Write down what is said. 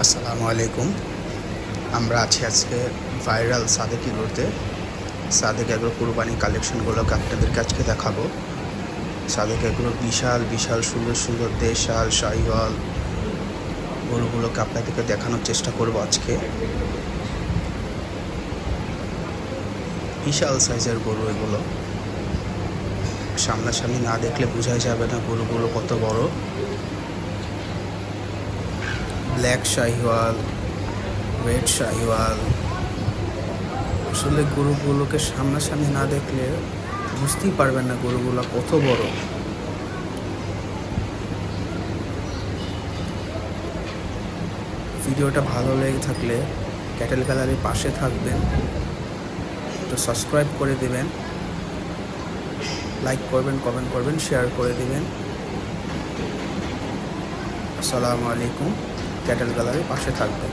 আসসালামু আলাইকুম। আমরা আছি আজকে ভাইরাল সাদেক এগ্রোতে। সাদেক এগ্রো কুরবানি কালেকশনগুলোকে আপনাদেরকে আজকে দেখাবো। সাদেক এগ্রোর বিশাল বিশাল সুন্দর সুন্দর দেশাল শাহিওয়াল গরুগুলোকে আপনাদেরকে দেখানোর চেষ্টা করব আজকে। বিশাল সাইজের গরু এগুলো, সামনাসামনি না দেখলে বোঝাই যাবে না গরুগুলো কত বড়। ব্ল্যাক শাহিওয়াল, রেড শাহিওয়াল, আসলে গরুগুলোকে সামনাসামনি না দেখলে বুঝতেই পারবেন না গরুগুলো কত বড়। ভিডিওটা ভালো লেগে থাকলে ক্যাটেল গ্যালারির পাশে থাকবেন, তো সাবস্ক্রাইব করে দেবেন, লাইক করবেন, কমেন্ট করবেন, শেয়ার করে দেবেন। আসসালামু আলাইকুম। ক্যাটেল গ্যালারির পাশে থাকবেন।